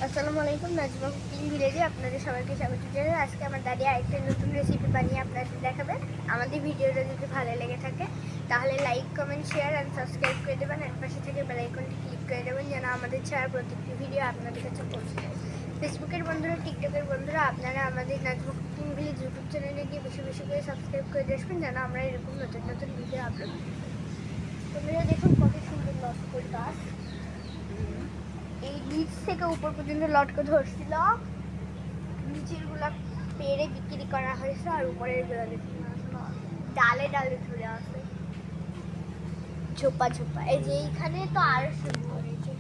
আসসালামু আলাইকুম, নাজমা কুকিং ভিলেজে আপনাদের সবাইকে স্বাগত জানাই। আজকে আমার দাদি আরেকটা নতুন রেসিপি বানিয়ে আপনাদের দেখাবে। আমাদের ভিডিওটা যদি ভালো লেগে থাকে তাহলে like, comment, share and subscribe করে দেবেন। এর পাশে থেকে বেল আইকনটি ক্লিক করে দেবেন যেন আমাদের ছাড়া প্রত্যেকটি ভিডিও আপনাদের কাছে পৌঁছে যায়। ফেসবুকের বন্ধুরা, টিকটকের বন্ধুরা, আপনারা আমাদের নাজমা কুকিং ভিলেজ ইউটিউব চ্যানেলে গিয়ে বেশি বেশি করে সাবস্ক্রাইব করে আসবেন যেন আমরা এরকম নতুন নতুন ভিডিও আপলোড করি। তোমরা দেখুন কত সুন্দর লটকন গাছ, এই নিচ থেকে উপর পর্যন্ত লটকে ধরছিল। নিচের গুলা পেড়ে বিক্রি করা হয়েছে আর উপরের গুলা ডালে ডালে ধরে আছে ঝোপা ঝোপা। এই যে এইখানে তো আরো সুন্দর হয়েছে।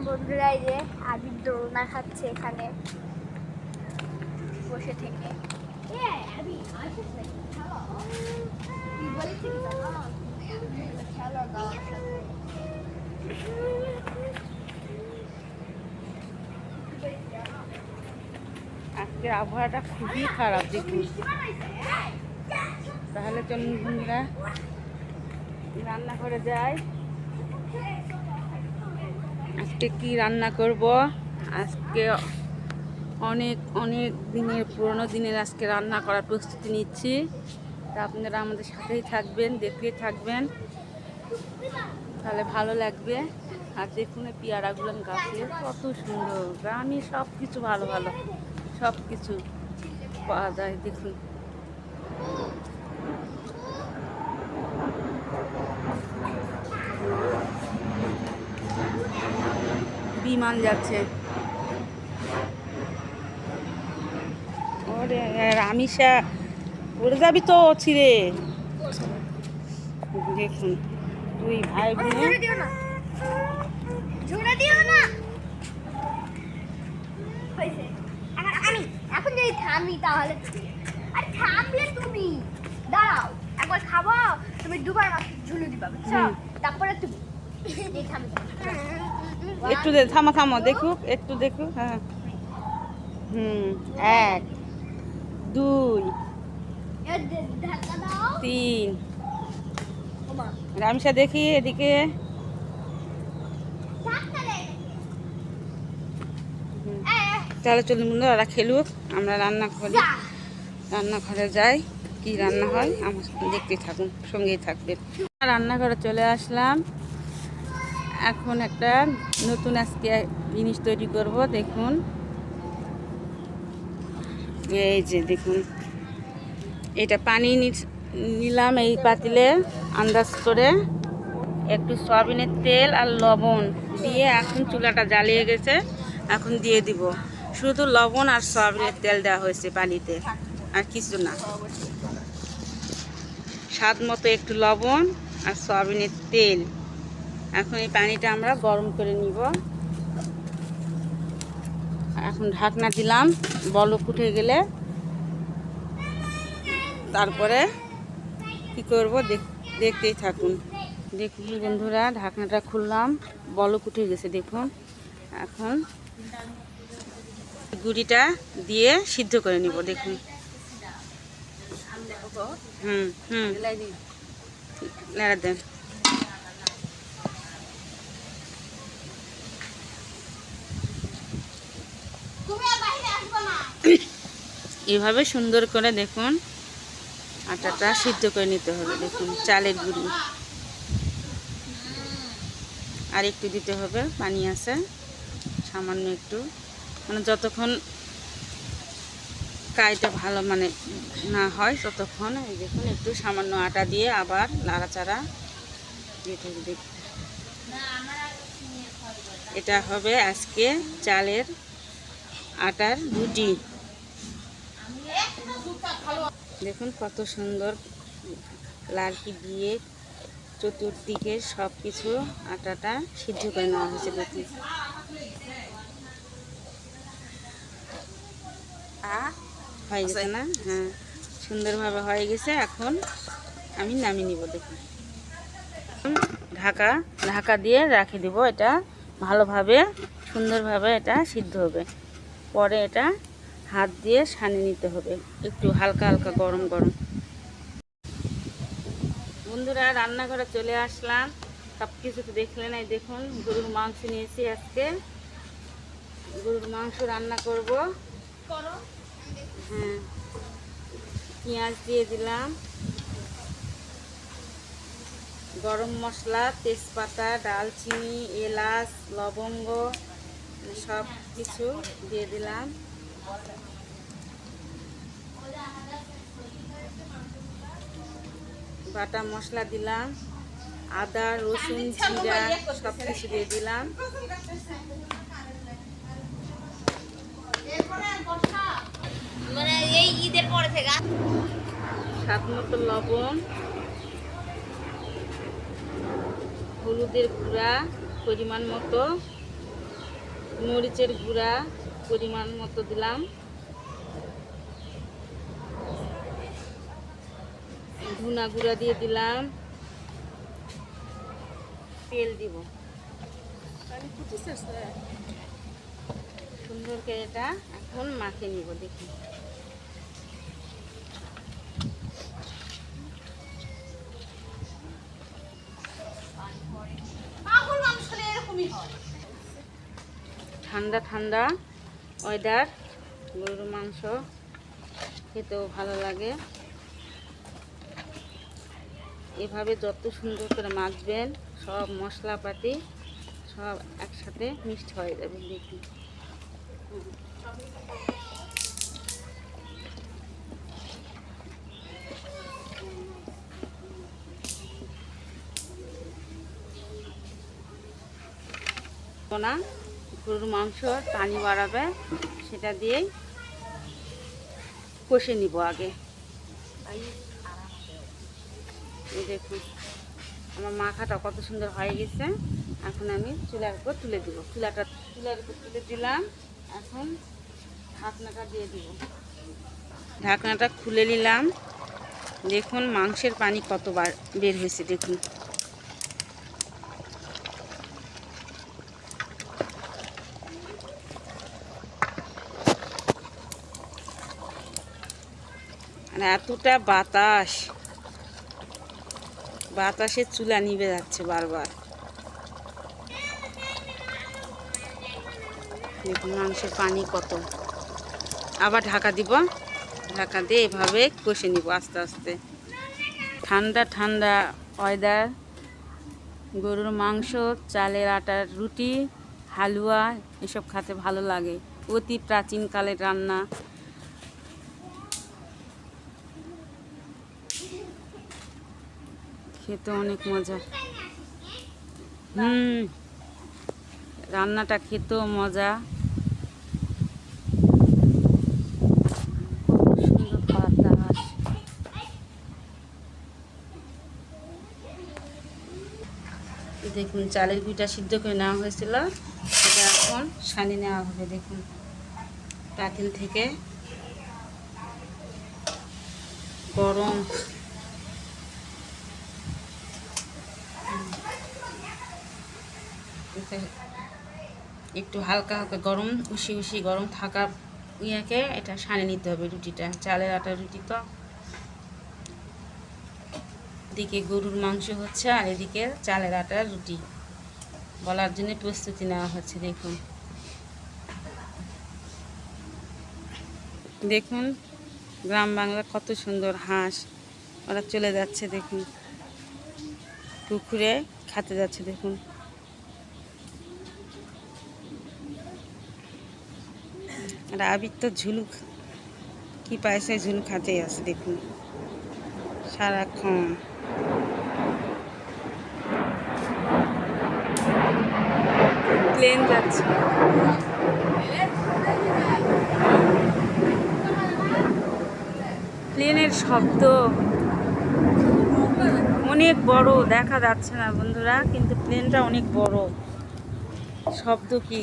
বন্ধুরা এই যে আবির দোলনা খাচ্ছে এখানে বসে থেকে। আজকের আবহাওয়াটা খুবই খারাপ দেখুন। তাহলে চলুন বন্ধুরা রান্না করে যাই। আজকে কি রান্না করব? আজকে অনেক অনেক দিনের পুরনো দিনের আজকে রান্না করার প্রস্তুতি নিচ্ছি। তা আপনারা আমাদের সাথেই থাকবেন, দেখতেই থাকবেন, তাহলে ভালো লাগবে। আর দেখুন এই পেয়ারাগুলো গাছে কত সুন্দর, গ্রামে সব কিছু ভালো ভালো সব কিছু পাওয়া যায়। দেখুন বিমান যাচ্ছে। ওরে রামিসা, উড়ে যাবি তো ছিঁড়ে। দেখুন তুই ভাই বোনে আমি এখন যদি থামি তাহলে আরে থামলে তুমি দাঁড়াও, একবার খাবো তুমি দুবার ঝুলে দিবা, বুঝছো? তারপরে তুমি থামি। একটু থামো থামো, দেখুক একটু দেখুক। হ্যাঁ, 1 2 3। রামিসা দেখি এদিকে। তাহলে চলুন বন্ধু, ওরা খেলুক, আমরা রান্নাঘরে যাই। কি রান্না হয় আমার সাথে দেখতে থাকুন, সঙ্গেই থাকবেন। রান্নাঘরে চলে আসলাম। এখন একটা নতুন আজকে জিনিস তৈরি করব। দেখুন এই যে দেখুন, এটা পানি নিলাম এই পাতিলে, আন্দাজ করে একটু সয়াবিনের তেল আর লবণ দিয়ে এখন চুলাটা জ্বালিয়ে গেছে। এখন দিয়ে দিব, শুধু লবণ আর সয়াবিনের তেল দেওয়া হয়েছে পানিতে, আর কিছু না। স্বাদ মতো একটু লবণ আর সয়াবিনের তেল। এখন এই পানিটা আমরা গরম করে নিব। এখন ঢাকনা দিলাম, বলক উঠে গেলে তারপরে কি করব দেখতেই থাকুন। দেখুন বন্ধুরা, ঢাকনাটা খুললাম, বলক উঠে গেছে দেখুন। এখন গুঁড়িটা দিয়ে সিদ্ধ করে নিব। দেখুন নেড়া দেন। এভাবে সুন্দর করে দেখুন আটাটা সিদ্ধ করে নিতে হবে। দেখুন চালের গুঁড়ি আর একটু দিতে হবে, পানি আছে সামান্য একটু, মানে যতক্ষণ কাইটা ভালো মানে না হয় ততক্ষণ। এই দেখুন একটু সামান্য আটা দিয়ে আবার নাড়াচাড়া দিতে হবে। এটা হবে আজকে চালের আটার রুটি। দেখুন কত সুন্দর লাড়কি দিয়ে চতুর্দিকে সব কিছু আটাটা সিদ্ধ করে নেওয়া হয়েছে। দেখুন হয়ে গেছে না? হ্যাঁ, সুন্দরভাবে হয়ে গেছে। এখন আমি নামিয়ে নিব। দেখুন ঢাকা ঢাকা দিয়ে রাখি দিব, এটা ভালোভাবে সুন্দরভাবে এটা সিদ্ধ হবে। পরে এটা হাত দিয়ে সানিয়ে নিতে হবে, একটু হালকা হালকা গরম গরম। বন্ধুরা রান্নাঘরে চলে আসলাম, সব কিছু তো দেখলেন। এই দেখুন গরুর মাংস নিয়েছি, আজকে গরুর মাংস রান্না করব। হ্যাঁ, পেঁয়াজ দিয়ে দিলাম, গরম মশলা, তেজপাতা, দালচিনি, এলাচ, লবঙ্গ সব কিছু দিয়ে দিলাম। বাটা মশলা দিলাম, আদা রসুন জিরা সব কিছু দিয়ে দিলাম। স্বাদ মতো লবণ, হলুদের গুঁড়া পরিমাণ মতো, মরিচের গুঁড়া পরিমাণ মতো দিলাম, ধনা গুঁড়া দিয়ে দিলাম, তেল দিব। সুন্দর করে এটা এখন মাখিয়ে নিব। দেখুন ঠান্ডা ঠান্ডা ওয়েদার, গরুর মাংস খেতেও ভালো লাগে। এভাবে যত সুন্দর করে মাখবেন, সব মশলাপাতি সব একসাথে মিক্সড হয়ে যাবে। দেখুন না, গরুর মাংস পানি বাড়াবে, সেটা দিয়েই কষে নিব আগে। এই দেখুন আমার মাখাটা কত সুন্দর হয়ে গেছে। এখন আমি চুলার উপর তুলে দিব, চুলার উপর তুলে দিলাম। এখন ঢাকনাটা দিয়ে দিব, ঢাকনাটা খুলে নিলাম। দেখুন মাংসের পানি কতবার বের হয়েছে। দেখুন আর এতটা বাতাসে চুলা নিভে যাচ্ছে বারবার। দেখুন মাংসের পানি কত। আবার ঢাকা দিব, ঢাকা দিয়ে এভাবে কষে নিব আস্তে আস্তে। ঠান্ডা ঠান্ডা ওয়েদার, গরুর মাংস, চালের আটার রুটি, হালুয়া এসব খেতে ভালো লাগে। অতি প্রাচীনকালের রান্না। খেতে অনেক মজা। রান্নাটা খেতেও মজা। সুন্দর বাতাস। দেখুন চালের গুঁড়িটা সিদ্ধ করে নেওয়া হয়েছিল, সেটা এখন সানিয়ে নেওয়া হবে। দেখুন পাতিল থেকে গরম একটু হালকা হালকা গরম, উশি গরম থাকা ইয়াকে এটা সানিয়ে নিতে হবে রুটিটা। চালের আটার রুটি তো, এদিকে গরুর মাংস হচ্ছে আর এদিকে চালের আটার রুটি বলার জন্য প্রস্তুতি নেওয়া হচ্ছে। দেখুন দেখুন গ্রাম বাংলা কত সুন্দর হাঁস, ওরা চলে যাচ্ছে। দেখুন পুকুরে খেতে যাচ্ছে। দেখুন আর আবির তো ঝুলুক কি পাইছে, ঝুল খাতেই আছে। দেখুন সারাক্ষণ। প্লেন যাচ্ছে, প্লেনের শব্দ অনেক বড়, দেখা যাচ্ছে না বন্ধুরা, কিন্তু প্লেনটা অনেক বড়। শব্দ কি।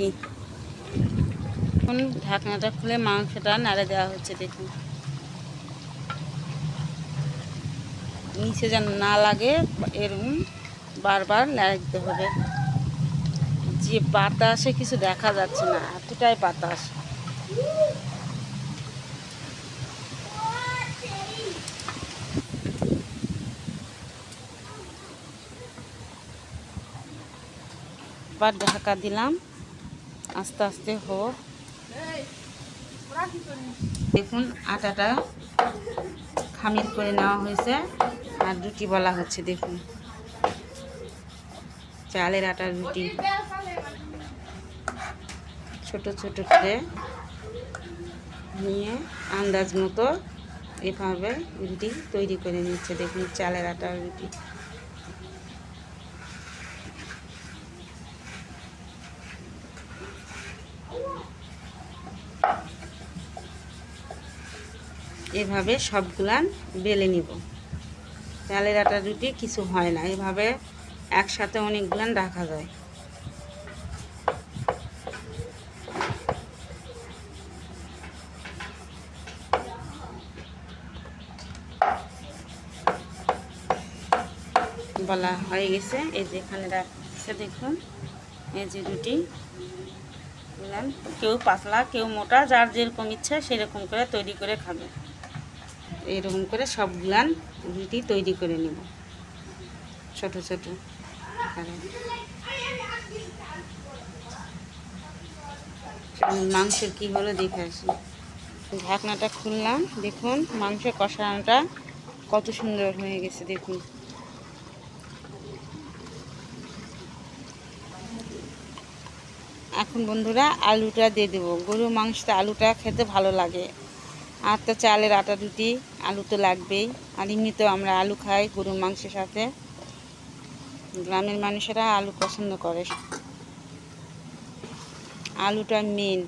এখন ঢাকনাটা খুলে মাংসটা নাড়ে দেওয়া হচ্ছে। দেখুন নিচে যেন না লাগে, এরকম বারবার লাগতে হবে। যে বাতাসে কিছু দেখা যাচ্ছে না, এতটাই বাতাস। আবার ঢাকা দিলাম, আস্তে আস্তে হোক। দেখুন আটাটা খামির করে নেওয়া হয়েছে আর রুটি বলা হচ্ছে। দেখুন চালের আটার রুটি ছোট ছোট করে নিয়ে আন্দাজ মতো এভাবে রুটি তৈরি করে নিচ্ছে। দেখুন চালের আটার রুটি। এভাবে সবগুলান বেলে নিব। চালের আটার রুটি কিছু হয় না, এভাবে একসাথে অনেকগুলান রাখা যায়। বলা হয়ে গেছে, এই যে এখানে রাখছে। দেখুন এই যে রুটি দিলাম, কেউ পাতলা কেউ মোটা, যার যেরকম ইচ্ছা সেরকম করে তৈরি করে খাবে। এইরকম করে সবগুলান রুটি তৈরি করে নেব ছোট ছোট। মাংসের কি হলো দেখে আসি। ঢাকনাটা খুললাম, দেখুন মাংসের কষানোটা কত সুন্দর হয়ে গেছে। দেখুন এখন বন্ধুরা আলুটা দিয়ে দেবো। গরুর মাংসতে আলুটা খেতে ভালো লাগে, আর তো চালের আটা রুটি আলু তো লাগবেই। আর এমনিতেও আমরা আলু খাই গরুর মাংসের সাথে, গ্রামের মানুষেরা আলু পছন্দ করে। আলুটা মেন।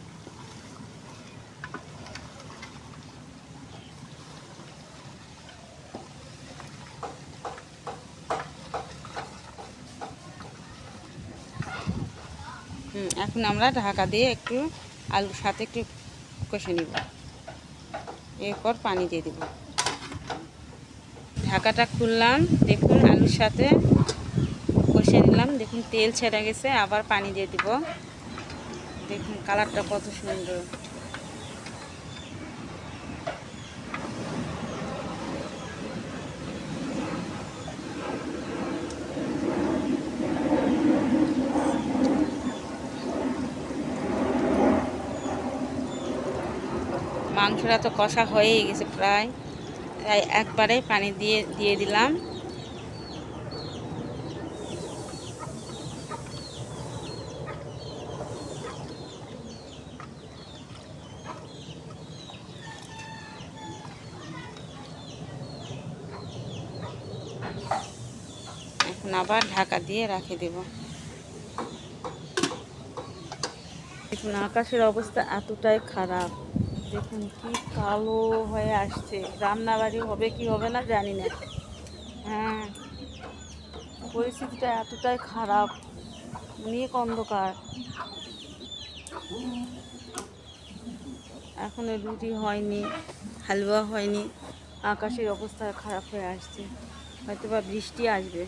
এখন আমরা ঢাকা দিয়ে একটু আলুর সাথে একটু কষে নিব, এরপর পানি দিয়ে দেব। ঢাকাটা খুললাম, দেখুন আলুর সাথে কষে নিলাম। দেখুন তেল ছেড়ে গেছে, আবার পানি দিয়ে দিব। দেখুন কালারটা কত সুন্দর। মাংসটা তো কষা হয়েই গেছে প্রায়, তাই একবারে পানি দিয়ে দিলাম। এখন আবার ঢাকা দিয়ে রেখে দেব। দেখুন আকাশের অবস্থা এতটাই খারাপ, দেখুন কি কালো হয়ে আসছে। রান্নাবাড়ি হবে কি হবে না জানি না। হ্যাঁ পরিস্থিতিটা এতটাই খারাপ, অনেক অন্ধকার। এখনো রুটি হয়নি, হালুয়া হয়নি, আকাশের অবস্থা খারাপ হয়ে আসছে, হয়তো বা বৃষ্টি আসবে।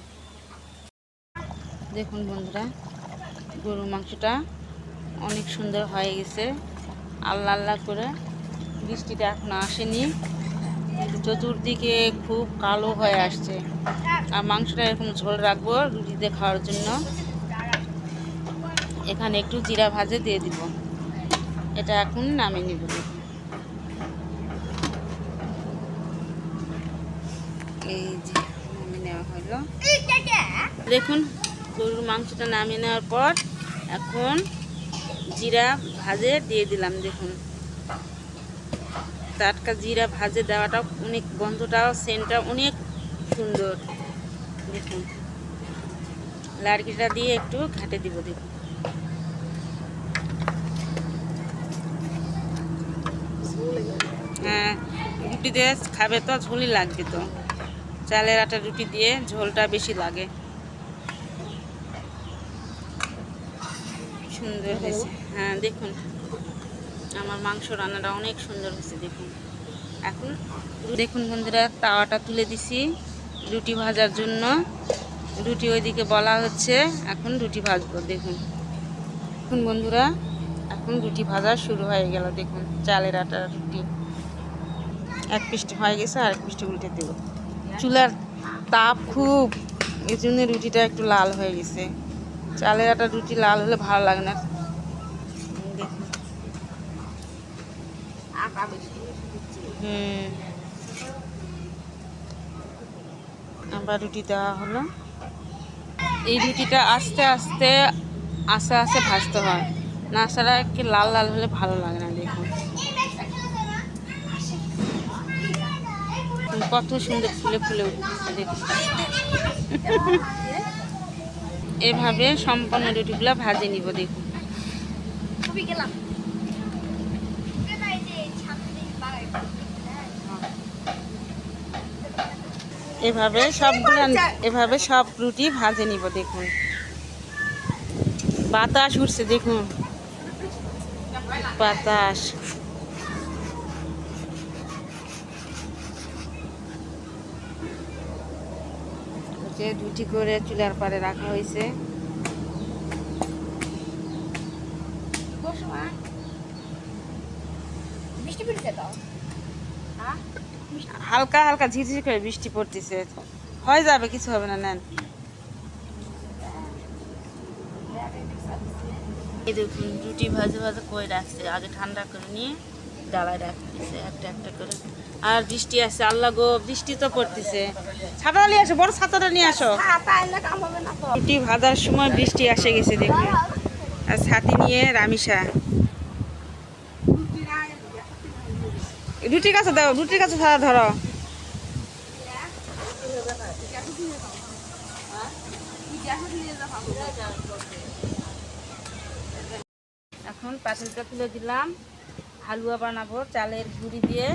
দেখুন বন্ধুরা গরুর মাংসটা অনেক সুন্দর হয়ে গেছে, আল্লাহ আল্লাহ করে। বৃষ্টিটা এখনো আসেনি, কিন্তু চতুর্দিকে খুব কালো হয়ে আসছে। আর মাংসটা এরকম ঝোল রাখবো রুটিতে খাওয়ার জন্য। এখানে একটু জিরা ভাজে দিয়ে দিব, এটা এখন নামিয়ে নিব। এই যে নামিয়ে নেওয়া হলো। দেখুন গরুর মাংসটা নামিয়ে নেওয়ার পর এখন জিরা ভাজে দিয়ে দিলাম। দেখুন টাটকা জিরা ভাজে দেওয়াটা অনেক, গন্ধটাও সেন্টটা অনেক সুন্দর। দেখুন লাড়কিটা দিয়ে একটু ঘাটে দিব। দেখুন হ্যাঁ রুটি দিয়ে খাবে তো ঝোলই লাগবে, তো চালের আটা রুটি দিয়ে ঝোলটা বেশি লাগে। সুন্দর হয়েছে। হ্যাঁ দেখুন আমার মাংস রান্নাটা অনেক সুন্দর হয়েছে। দেখুন এখন দেখুন বন্ধুরা তাওয়াটা তুলে দিছি, রুটি ভাজার জন্য। রুটি ওইদিকে বলা হচ্ছে, এখন রুটি ভাজবো। দেখুন দেখুন বন্ধুরা, এখন রুটি ভাজা শুরু হয়ে গেল। দেখুন চালের আটার রুটি এক পিসটা হয়ে গেছে, আর এক পিসটা উল্টে দেবো। চুলার তাপ খুব, এই জন্য রুটিটা একটু লাল হয়ে গেছে। চালের আটার রুটি লাল হলে ভালো লাগে না। দেখুন আবার রুটি দেওয়া হলো। এই রুটিটা আস্তে আস্তে আস্তে আস্তে ভাজতে হয়, না ছাড়া একটু লাল লাল হলে ভালো লাগে না। দেখুন কত সুন্দর ফুলে ফুলে উঠছে। দেখুন এভাবে সম্পূর্ণ রুটিগুলো ভাজে নিব। দেখুন এভাবে সবগুলো, এভাবে সব রুটি ভাজে নিব। দেখুন বাতাস উঠছে, দেখুন বাতাস। রুটি করে চুলার পাড়ে রাখা হয়েছে। হালকা হালকা ঝিরঝির করে বৃষ্টি পড়তেছে, হয়ে যাবে, কিছু হবে না। নেন এই দেখুন রুটি ভাজা ভাজা করে রাখছে, আগে ঠান্ডা করে নিয়ে ডালায় রাখতেছে একটা একটা করে। আর বৃষ্টি আসছে, আল্লাহ গো, বৃষ্টি তো পড়তেছে। ছাতা নিয়ে আসো, বড় ছাতাটা নিয়ে আসো। রুটি ভাজার সময় বৃষ্টি এসে গেছে দেখুন। আর ছাতি নিয়ে রামিসা রুটির কাছে দাও, রুটির কাছে ছাতা ধরো। এখন পাতিলটা তুলে দিলাম, হালুয়া বানাবো চালের গুঁড়ি দিয়ে।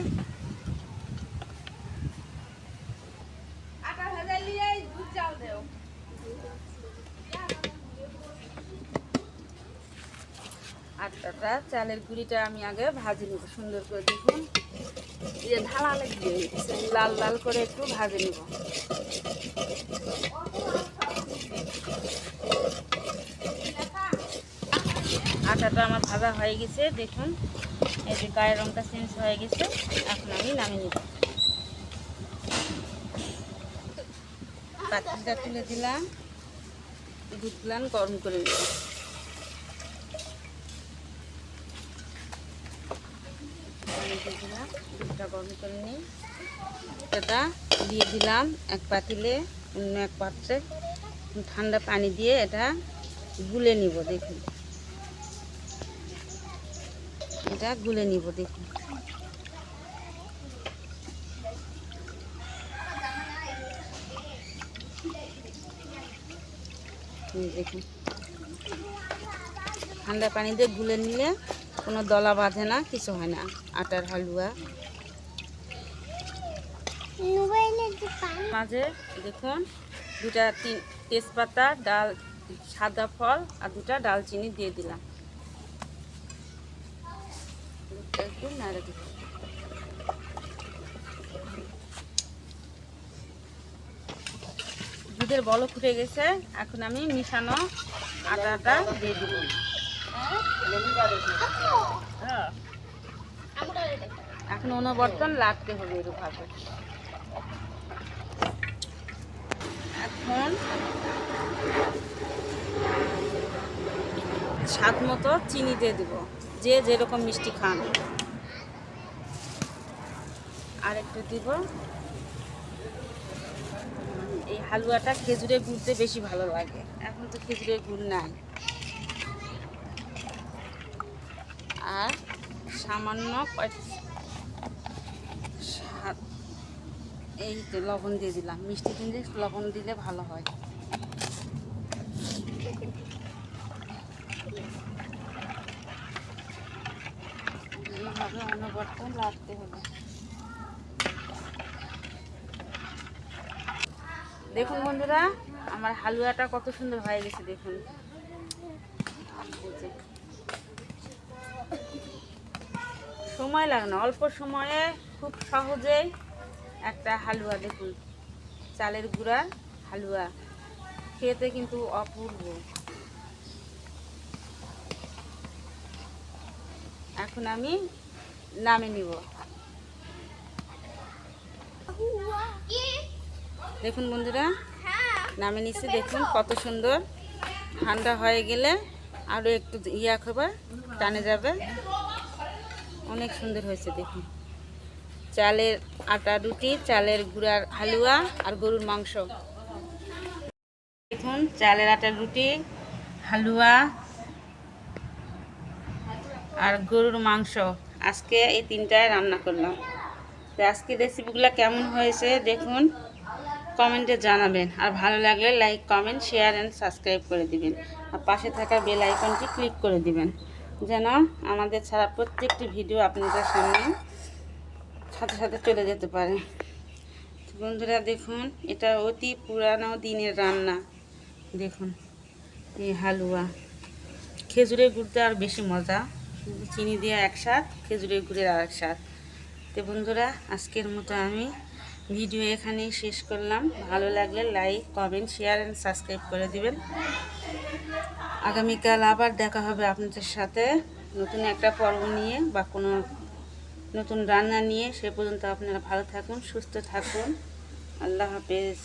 আটাটা চালের গুঁড়িটা আমি আগে ভাজে নেব সুন্দর করে। দেখুন ঢালা লাগিয়ে লাল লাল করে একটু ভাজে নেব। আটাটা আমার ভাজা হয়ে গেছে। দেখুন এই যে গায়ের রঙটা চেঞ্জ হয়ে গেছে, এখন আমি নামিয়ে নেব। পাতিলটা তুলে দিলাম, দুধগুলো গরম করে নেব। দুধটা গরম করে নিই, এটা দিয়ে দিলাম এক পাতিলে, অন্য এক পাত্রে ঠান্ডা পানি দিয়ে এটা গুলে নিব। দেখুন এটা গুলে নিব। দেখুন দেখুন ঠান্ডা পানি দিয়ে গুলে নিলে কোনো দলা বাঁধে না, কিছু হয় না। আটার হালুয়া মাঝে দেখুন দুটা তেজপাতা, ডাল, সাদা ফল আর দুটা ডালচিনি দিয়ে দিলাম। একটু নাড়ে দিব। দুধের বলক ফুটে গেছে, এখন আমি মিশানো আটাটা দিয়ে দিব। এখন অনবর্তন লাগতে হবে এরকমভাবে। এখন স্বাদ মতো চিনি দিয়ে দেবো, যে যেরকম মিষ্টি খান। আর একটু দিব, এই হালুয়াটা খেজুরের গুড় দিয়ে বেশি ভালো লাগে, এখন তো খেজুরের গুড় নাই। আর সামান্য এই তো লবণ দিয়ে দিলাম, মিষ্টি জিনিস লবণ দিলে ভালো হয়। এইভাবে অনবর্তন লাগতে হবে। দেখুন বন্ধুরা, আমার হালুয়াটা কত সুন্দর হয়ে গেছে। দেখুন সময় লাগে না, অল্প সময়ে খুব সহজেই একটা হালুয়া। দেখুন চালের গুঁড়ার হালুয়া, খেতে কিন্তু অপূর্ব। এখন আমি নামে নিব। দেখুন বন্ধুরা, নামে নিচ্ছি, দেখুন কত সুন্দর। ঠান্ডা হয়ে গেলে আরও একটু ইয়া খাবার টানে যাবে, অনেক সুন্দর হয়েছে। দেখুন চালের আটা রুটি, চালের গুঁড়ার হালুয়া আর গরুর মাংস। দেখুন চালের আটার রুটি, হালুয়া আর গরুর মাংস, আজকে এই তিনটায় রান্না করলাম। তো আজকে রেসিপিগুলো কেমন হয়েছে দেখুন, কমেন্টে জানাবেন। আর ভালো লাগলে like, comment, share and subscribe করে দিবেন। আর পাশে থাকা বেল আইকনটি ক্লিক করে দিবেন, যেন আমাদের ছাড়া প্রত্যেকটি ভিডিও আপনাদের সামনে সাথে সাথে চলে যেতে পারে। বন্ধুরা দেখুন, এটা অতি পুরানো দিনের রান্না। দেখুন এই হালুয়া, খেজুরের গুড়তে আর বেশি মজা, চিনি দিয়ে এক স্বাদ, খেজুরের গুড়ের আর এক স্বাদ। তো বন্ধুরা, আজকের মতো আমি ভিডিও এখানেই শেষ করলাম। ভালো লাগলে like, comment, share and subscribe করে দিবেন। আগামীকাল আবার দেখা হবে আপনাদের সাথে নতুন একটা পর্ব নিয়ে বা কোনো নতুন রান্না নিয়ে। সে পর্যন্ত আপনারা ভালো থাকুন, সুস্থ থাকুন। আল্লাহ হাফেজ।